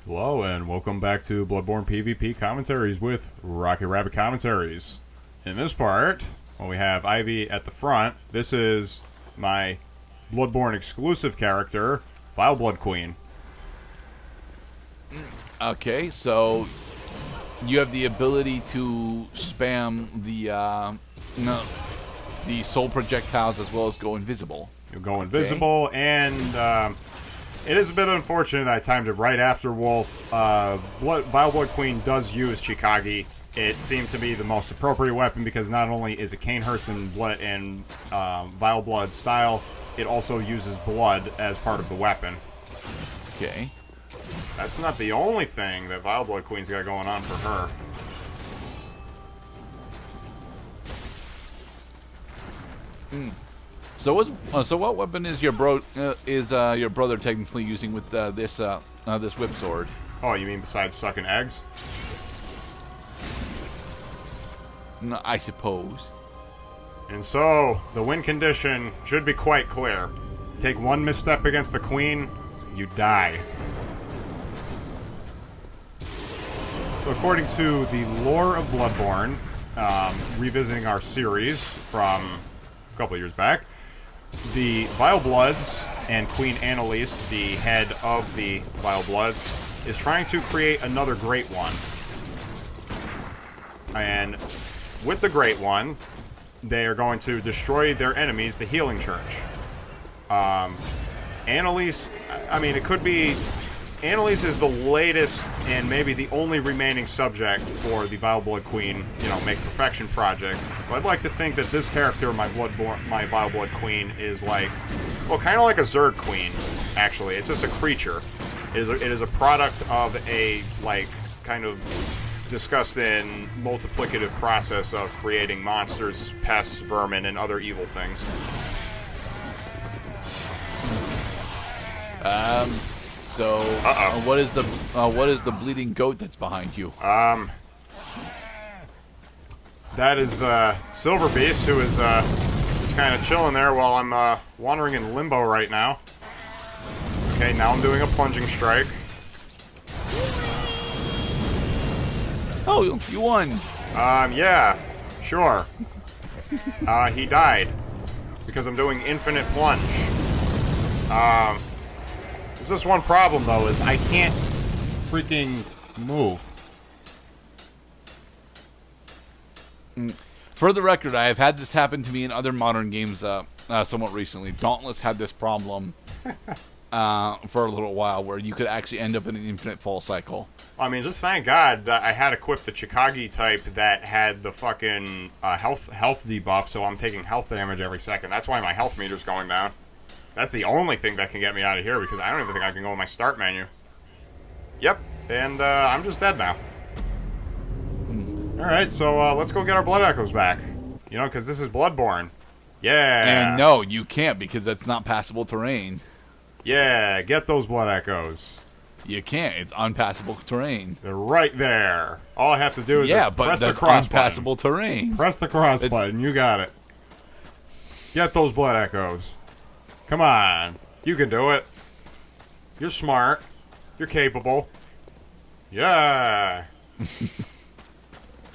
Hello and welcome back to Bloodborne PvP Commentaries with Rocky Rabbit Commentaries. In this part, when we have Ivy at the front, this is my Bloodborne exclusive character, Vileblood Queen. Okay, so you have the ability to spam the soul projectiles as well as go invisible. You'll go invisible, and it is a bit unfortunate that I timed it right after Wolf. Vileblood Queen does use Chikagi. It seemed to be the most appropriate weapon because not only is it Cainhurst and Vileblood style, it also uses blood as part of the weapon. Okay. That's not the only thing that Vileblood Queen's got going on for her. So what weapon is your brother technically using with this whip sword? Oh, you mean besides sucking eggs? No, I suppose. And so, the win condition should be quite clear. Take one misstep against the Queen, you die. So according to the lore of Bloodborne, revisiting our series from a couple of years back, the Vilebloods and Queen Annalise, the head of the Vilebloods, is trying to create another Great One. And with the Great One, they are going to destroy their enemies, the Healing Church. Annalise, I mean, it could be... Annalise is the latest and maybe the only remaining subject for the Vileblood Queen, Make Perfection project. So I'd like to think that this character, my Vileblood Queen, is like, well, kind of like a Zerg Queen, actually. It's just a creature. It is a product of a, kind of discussed in multiplicative process of creating monsters, pests, vermin, and other evil things. So, what is the bleeding goat that's behind you? That is the Silver Beast, who is just kind of chilling there while I'm wandering in limbo right now. Okay, now I'm doing a plunging strike. Oh, you won. Yeah, sure. He died because I'm doing infinite plunge. There's just one problem, though, is I can't freaking move. For the record, I have had this happen to me in other modern games somewhat recently. Dauntless had this problem for a little while, where you could actually end up in an infinite fall cycle. I mean, just thank God that I had equipped the Chikagi type that had the fucking health debuff, so I'm taking health damage every second. That's why my health meter's going down. That's the only thing that can get me out of here, because I don't even think I can go in my start menu. Yep, and I'm just dead now. Alright, so let's go get our blood echoes back. Because this is Bloodborne. Yeah! And no, you can't, because that's not passable terrain. Yeah, get those blood echoes. You can't. It's unpassable terrain. They're right there. All I have to do is just press the that's cross unpassable button. terrain. Press the cross button. You got it. Get those blood echoes. Come on. You can do it. You're smart. You're capable. Yeah.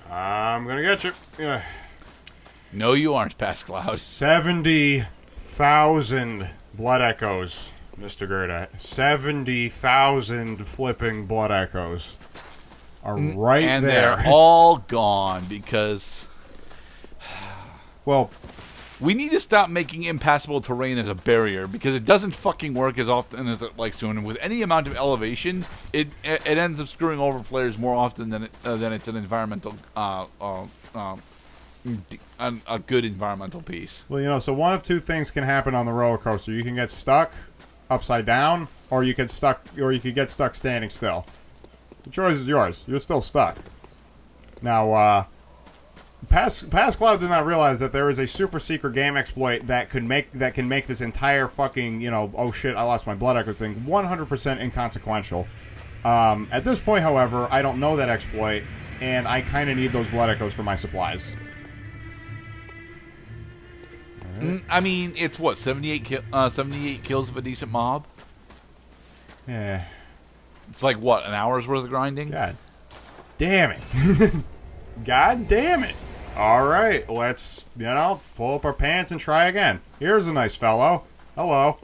I'm gonna get you. Yeah. No, you aren't, Pass Cloud. 70,000 blood echoes, Mr. Gerda. 70,000 flipping blood echoes are right and there. And they're all gone because... Well... We need to stop making impassable terrain as a barrier, because it doesn't fucking work as often as it likes to, and with any amount of elevation, it ends up screwing over players more often than it's an environmental a good environmental piece. Well, so one of two things can happen on the roller coaster. You can get stuck upside down, or you could get stuck standing still. The choice is yours. You're still stuck. Now, Cloud did not realize that there is a super secret game exploit that can make this entire fucking, oh shit, I lost my blood echo thing 100% inconsequential. At this point, however, I don't know that exploit, and I kind of need those blood echoes for my supplies. Right. I mean, it's what, 78 kills of a decent mob? Yeah. It's like, what, an hour's worth of grinding? God damn it. God damn it. Alright, let's, pull up our pants and try again. Here's a nice fellow. Hello.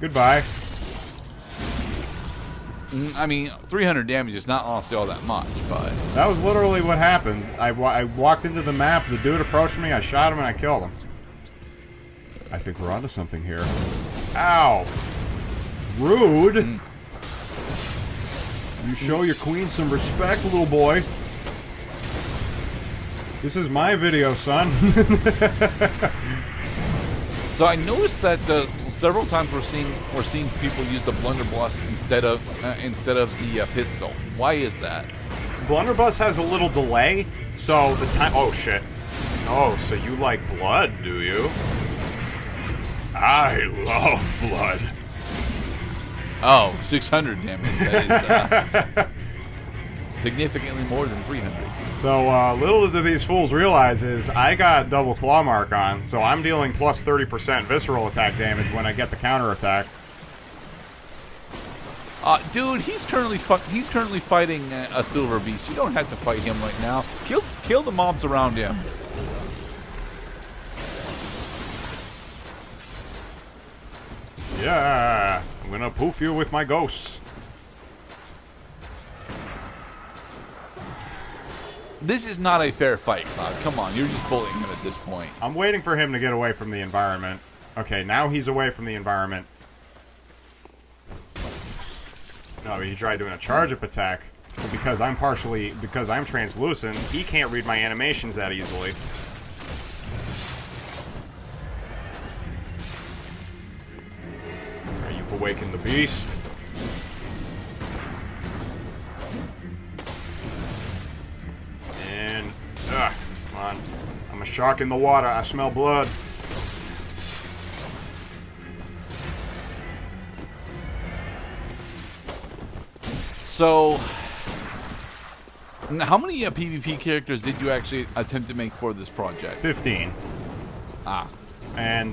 Goodbye. I mean, 300 damage is not honestly all that much, but... That was literally what happened. I walked into the map, the dude approached me, I shot him, and I killed him. I think we're onto something here. Ow. Rude. You show your queen some respect, little boy. This is my video, son. So I noticed that several times we're seeing people use the blunderbuss instead of the pistol. Why is that? Blunderbuss has a little delay, so the time. Oh shit! Oh, so you like blood, do you? I love blood. Oh, 600 damage. That is significantly more than 300. So, little do these fools realize is I got double claw mark on, so I'm dealing plus 30% visceral attack damage when I get the counter attack. Dude, he's currently fighting a silver beast. You don't have to fight him right now. Kill the mobs around him. Yeah, I'm gonna poof you with my ghosts. This is not a fair fight, Cloud. Come on, you're just bullying him at this point. I'm waiting for him to get away from the environment. Okay, now he's away from the environment. No, he tried doing a charge-up attack. But because I'm translucent, he can't read my animations that easily. You've awakened the beast. And, come on. I'm a shark in the water. I smell blood. So, how many PvP characters did you actually attempt to make for this project? 15. Ah. And,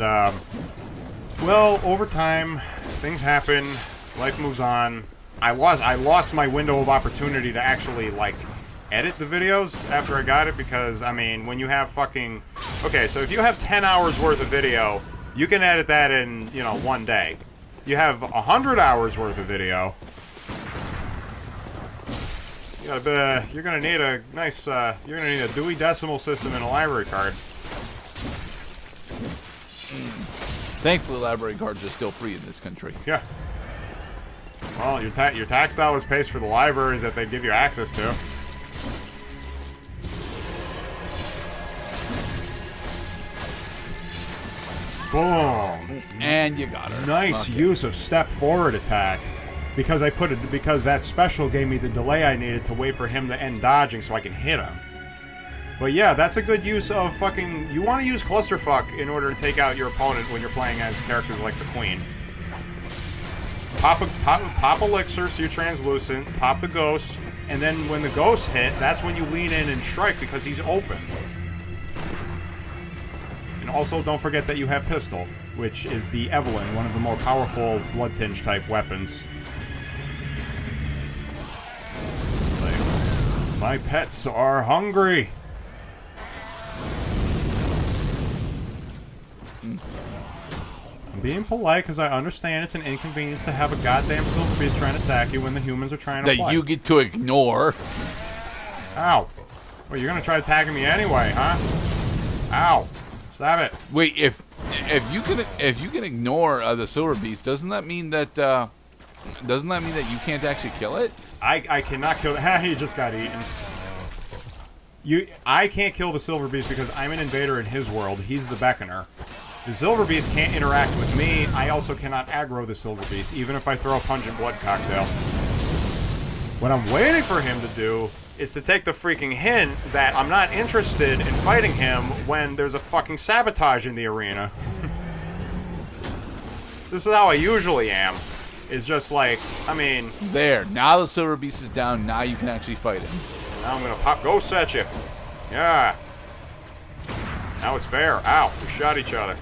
well, over time, things happen. Life moves on. I lost my window of opportunity to actually, like, edit the videos after I got it because, I mean, when you have fucking... Okay, so if you have 10 hours worth of video, you can edit that in, you know, one day. You have 100 hours worth of video... You're gonna need a nice, you're gonna need a Dewey Decimal System and a library card. Thankfully, library cards are still free in this country. Yeah. Well, your tax dollars pays for the libraries that they give you access to. Boom. And you got her. Nice use of step forward attack. Because that special gave me the delay I needed to wait for him to end dodging so I can hit him. But yeah, that's a good use of fucking... You want to use clusterfuck in order to take out your opponent when you're playing as characters like the Queen. Pop elixir so you're translucent, pop the ghost, and then when the ghosts hit, that's when you lean in and strike because he's open. And also don't forget that you have pistol, which is the Evelyn, one of the more powerful blood tinge type weapons. My pets are hungry. I'm being polite because I understand it's an inconvenience to have a goddamn silver beast trying to attack you when the humans are trying to play. That you get to ignore. Ow. Well, you're gonna try attacking me anyway, huh? Ow. Stop it. Wait, if you can ignore the silver beast, doesn't that mean that you can't actually kill it? I cannot kill... He just got eaten. I can't kill the Silver Beast because I'm an invader in his world. He's the Beckoner. The Silver Beast can't interact with me. I also cannot aggro the Silver Beast, even if I throw a pungent blood cocktail. What I'm waiting for him to do is to take the freaking hint that I'm not interested in fighting him when there's a fucking sabotage in the arena. This is how I usually am. Is just like, I mean... There. Now the Silver Beast is down. Now you can actually fight him. Now I'm gonna pop ghosts at you. Yeah. Now it's fair. Ow. We shot each other.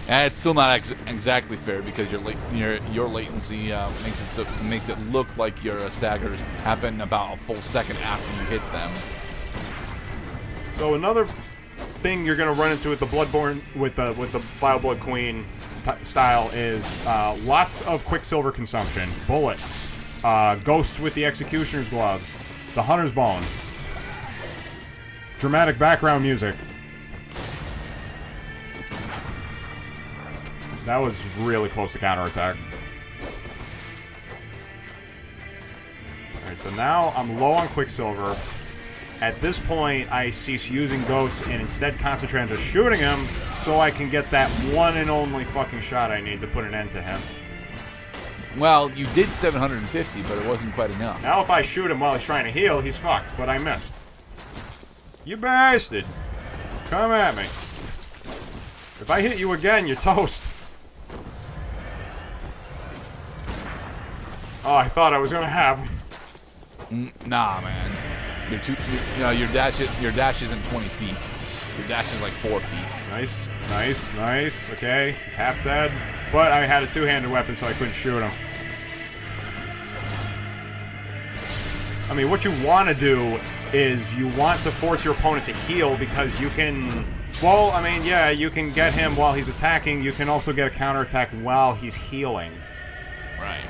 And it's still not exactly fair because your latency makes it look like your staggers happen about a full second after you hit them. So another thing you're going to run into with the Bloodborne, with the Vileblood Queen style is lots of Quicksilver consumption, bullets, ghosts with the Executioner's gloves, the Hunter's Bone, dramatic background music. That was really close to counterattack. Alright, so now I'm low on Quicksilver. At this point, I cease using ghosts and instead concentrate on just shooting him so I can get that one and only fucking shot I need to put an end to him. Well, you did 750, but it wasn't quite enough. Now if I shoot him while he's trying to heal, he's fucked, but I missed. You bastard! Come at me. If I hit you again, you're toast. Oh, I thought I was gonna have him. Nah, man. Your dash isn't 20 feet. Your dash is like 4 feet. Nice, nice, nice. Okay, he's half dead. But I had a two-handed weapon, so I couldn't shoot him. I mean, what you want to do is you want to force your opponent to heal because you can... Well, I mean, yeah, you can get him while he's attacking. You can also get a counterattack while he's healing. Right.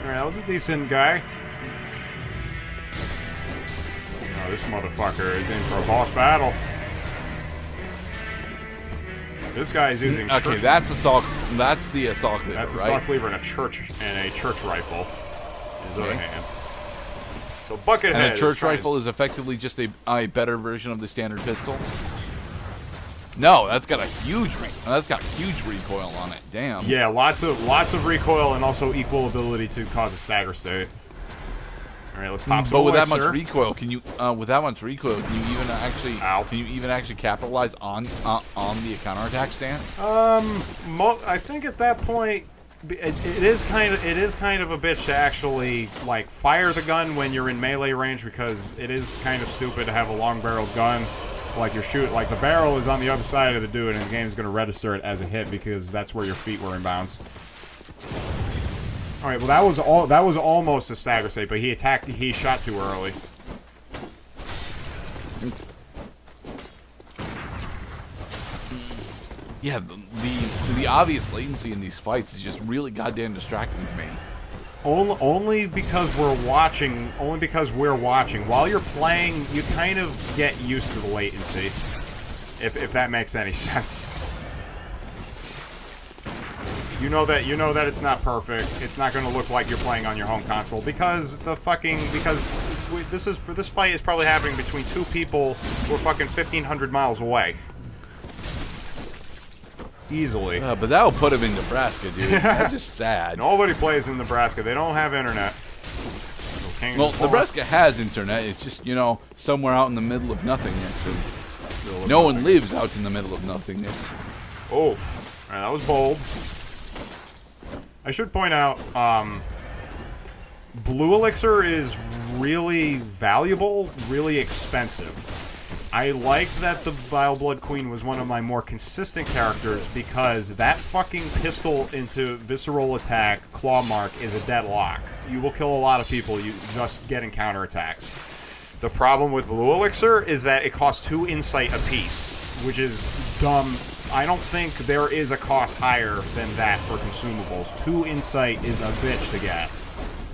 Alright, that was a decent guy. Oh, this motherfucker is in for a boss battle. This guy is using okay, that's assault. That's the assault cleaver, That's the right? assault cleaver and a church rifle in his other hand. So Buckethead. And a church rifle is effectively just a better version of the standard pistol. No, that's got huge recoil on it. Damn. Yeah, lots of recoil and also equal ability to cause a stagger state. All right, let's pop some But with that elixir. much recoil, can you even actually capitalize on the counterattack stance? I think at that point it is kind of a bitch to actually like fire the gun when you're in melee range because it is kind of stupid to have a long-barreled gun. Like like the barrel is on the other side of the dude, and the game's gonna register it as a hit because that's where your feet were in bounds. All right, well that was almost a stagger state, but he shot too early. Yeah, the obvious latency in these fights is just really goddamn distracting to me. Only because we're watching. Only because we're watching. While you're playing, you kind of get used to the latency, if that makes any sense. You know that it's not perfect. It's not going to look like you're playing on your home console because this fight is probably happening between two people who are fucking 1,500 miles away. Easily. But that'll put him in Nebraska, dude. That's just sad. Nobody plays in Nebraska. They don't have internet. Well, Nebraska has internet. It's just, somewhere out in the middle of nothingness. And no one lives out in the middle of nothingness. Oh, right, that was bold. I should point out, Blue Elixir is really valuable, really expensive. I liked that the Vileblood Queen was one of my more consistent characters because that fucking pistol into visceral attack claw mark is a deadlock. You will kill a lot of people just getting counterattacks. The problem with Blue Elixir is that it costs 2 insight apiece, which is dumb. I don't think there is a cost higher than that for consumables. 2 insight is a bitch to get.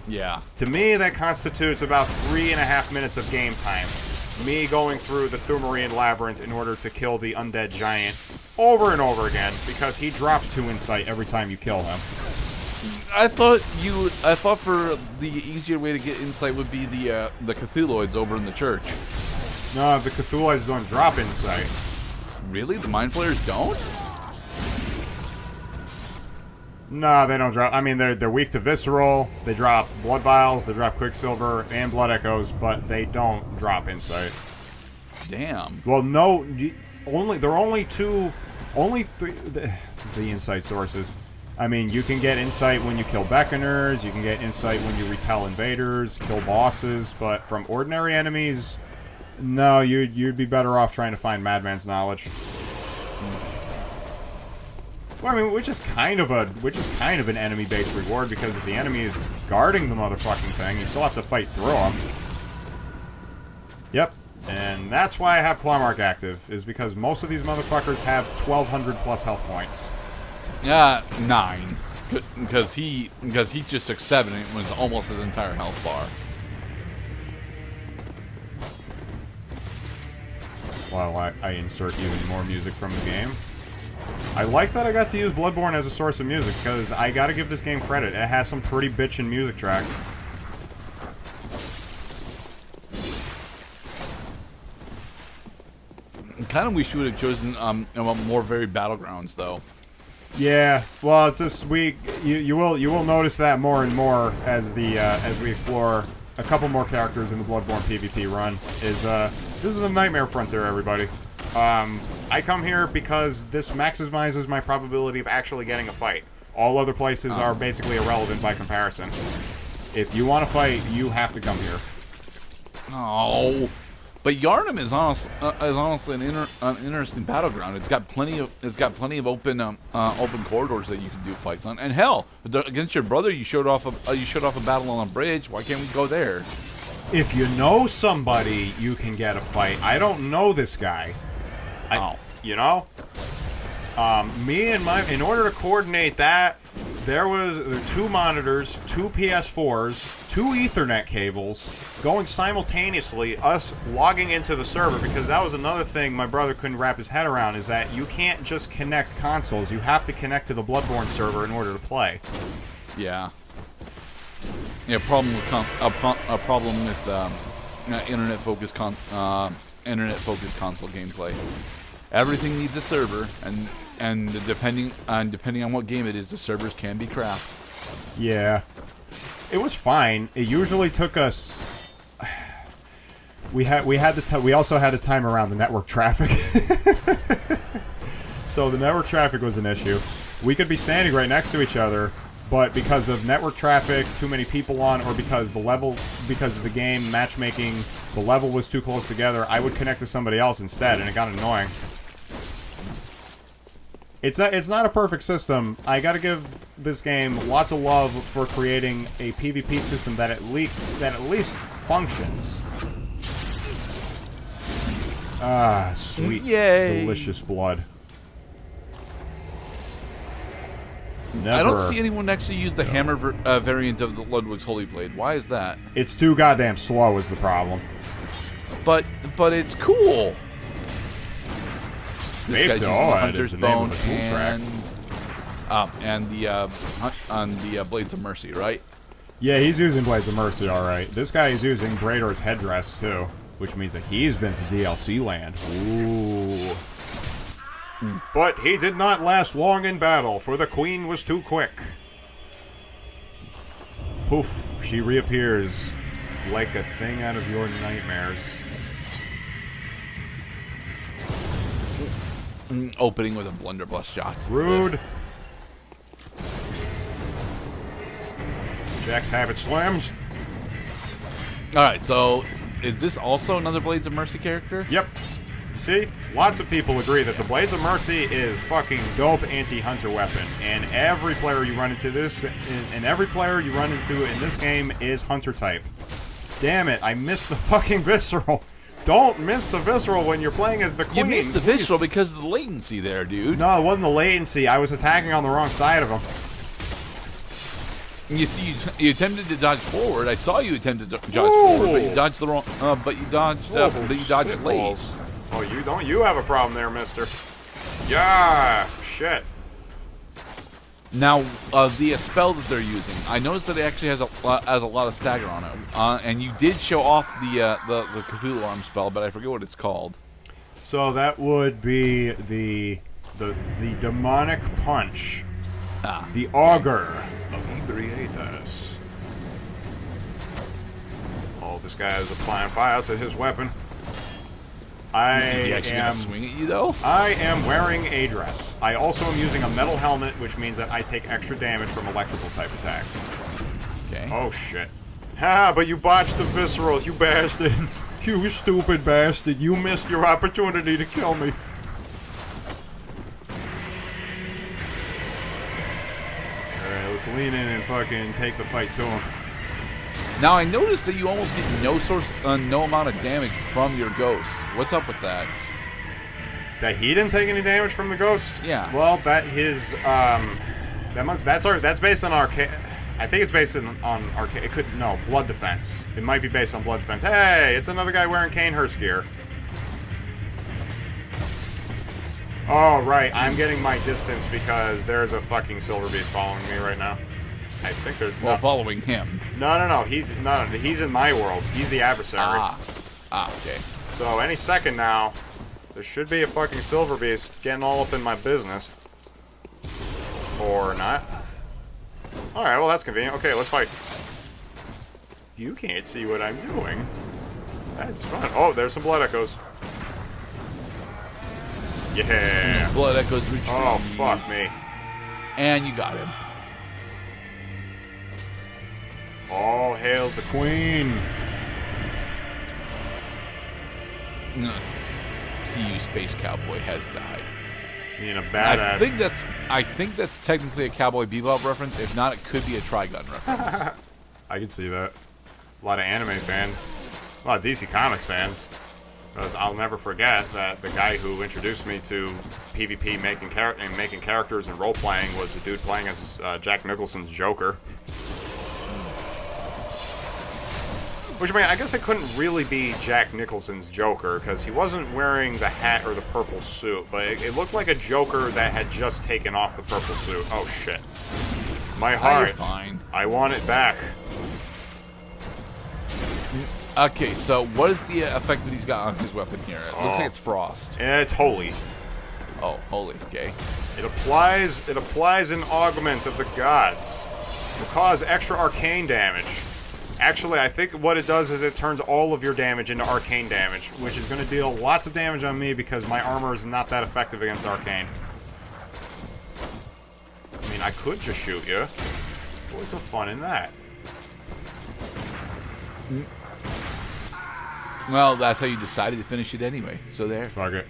Yeah. To me, that constitutes about 3.5 minutes of game time. Me going through the Thumerian Labyrinth in order to kill the undead giant over and over again because he drops 2 insight every time you kill him. I thought for the easier way to get insight would be the Cthulhuids over in the church. No, the Cthulhuids don't drop insight. Really? The Mind Flayers don't? No, they don't drop. I mean, they're weak to visceral. They drop blood vials. They drop quicksilver and blood echoes, but they don't drop insight. Damn. Well, no, there are only 3 the insight sources. I mean, you can get insight when you kill beckoners. You can get insight when you repel invaders, kill bosses. But from ordinary enemies, No, you'd be better off trying to find Madman's knowledge. Well, I mean, which is kind of an enemy-based reward, because if the enemy is guarding the motherfucking thing, you still have to fight through them. Yep, and that's why I have Clawmark active, is because most of these motherfuckers have 1,200 plus health points. 9, because he just took 7 and it was almost his entire health bar. While I insert even more music from the game. I like that I got to use Bloodborne as a source of music, because I gotta give this game credit. It has some pretty bitchin' music tracks. Kind of wish you would have chosen more varied battlegrounds, though. Yeah, well, it's just you will notice that more and more as we explore a couple more characters in the Bloodborne PvP run. This is a Nightmare Frontier, everybody. I come here because this maximizes my probability of actually getting a fight. All other places are basically irrelevant by comparison. If you want to fight, you have to come here. Oh, but Yharnam is honestly an interesting battleground. It's got plenty of open corridors that you can do fights on. And hell, against your brother, you showed off a battle on a bridge. Why can't we go there? If you know somebody, you can get a fight. I don't know this guy. You know? In order to coordinate that, there were 2 monitors, 2 PS4s, 2 Ethernet cables going simultaneously, us logging into the server, because that was another thing my brother couldn't wrap his head around, is that you can't just connect consoles. You have to connect to the Bloodborne server in order to play. Yeah. Yeah, a problem with internet-focused console gameplay. Everything needs a server, and depending on what game it is, the servers can be crap. Yeah, it was fine. It usually took us. We also had to time around the network traffic. So the network traffic was an issue. We could be standing right next to each other, but because of network traffic, too many people on, or because of the game matchmaking, the level was too close together, I would connect to somebody else instead, and it got annoying. It's not a perfect system. I gotta give this game lots of love for creating a PvP system that at least functions. Ah, sweet, delicious blood. Never. I don't see anyone actually use the hammer variant of the Ludwig's Holy Blade. Why is that? It's too goddamn slow is the problem. But it's cool. This guy's using the Hunter's Bone and the Blades of Mercy, right? Yeah, he's using Blades of Mercy, all right. This guy is using Brador's Headdress too, which means that he's been to DLC land. Ooh. But he did not last long in battle, for the Queen was too quick. Poof, she reappears like a thing out of your nightmares. Opening with a blunderbuss shot. Rude. JacksHabit slams. Alright, so is this also another Blades of Mercy character? Yep. See? Lots of people agree that the Blades of Mercy is fucking dope anti-hunter weapon, and every player you run into in this game is hunter type. Damn it, I missed the fucking visceral. Don't miss the visceral when you're playing as the Queen. You missed the visceral because of the latency there, dude. No, it wasn't the latency. I was attacking on the wrong side of him. You see, you attempted to dodge forward. I saw you attempt to dodge forward, but you dodged the wrong. But you dodged late. Oh, you have a problem there, mister. Yeah, shit. Now, the spell that they're using, I noticed that it actually has a lot of stagger on it, and you did show off the Cthulhu arm spell, but I forget what it's called. So that would be the demonic punch, the augur of Ebriatus. Oh, this guy is applying fire to his weapon. Is he actually going to swing at you, though? I am wearing a dress. I also am using a metal helmet, which means that I take extra damage from electrical type attacks. Okay. Oh, shit. Ha, but you botched the visceral, you bastard. You stupid bastard. You missed your opportunity to kill me. Alright, let's lean in and fucking take the fight to him. Now, I noticed that you almost get no amount of damage from your ghosts. What's up with that? That he didn't take any damage from the ghost? Yeah. Well, that's based on arcade. I think it's based on arcade. It could blood defense. It might be based on blood defense. Hey, it's another guy wearing Cainhurst gear. Oh right, I'm getting my distance because there's a fucking silver beast following me right now. I think there's following him. No. He's in my world. He's the adversary. Okay. So any second now, there should be a fucking silver beast getting all up in my business. Or not. Alright, well that's convenient. Okay, let's fight. You can't see what I'm doing. That's fun. Oh, there's some blood echoes. Yeah. Blood echoes retrieved. Oh, fuck me. And you got him. All hail the queen. See you, Space Cowboy has died. Being a badass. I think that's technically a Cowboy Bebop reference. If not, it could be a Trigun reference. I can see that. A lot of anime fans. A lot of DC Comics fans. Because I'll never forget that the guy who introduced me to PvP making characters and role-playing was the dude playing as Jack Nicholson's Joker. Which, I mean, I guess it couldn't really be Jack Nicholson's Joker, because he wasn't wearing the hat or the purple suit, but it looked like a Joker that had just taken off the purple suit. Oh, shit. My heart. You're fine. I want it back. Okay, so what is the effect that he's got on his weapon here? It looks like it's frost. It's holy. Oh, holy, okay. It applies an augment of the gods. It will cause extra arcane damage. Actually, I think what it does is it turns all of your damage into arcane damage, which is going to deal lots of damage on me because my armor is not that effective against arcane. I mean, I could just shoot you. What's the fun in that? Well, that's how you decided to finish it anyway. So there. Fuck it.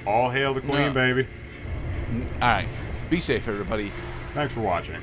All hail the queen, baby. All right. Be safe, everybody. Thanks for watching.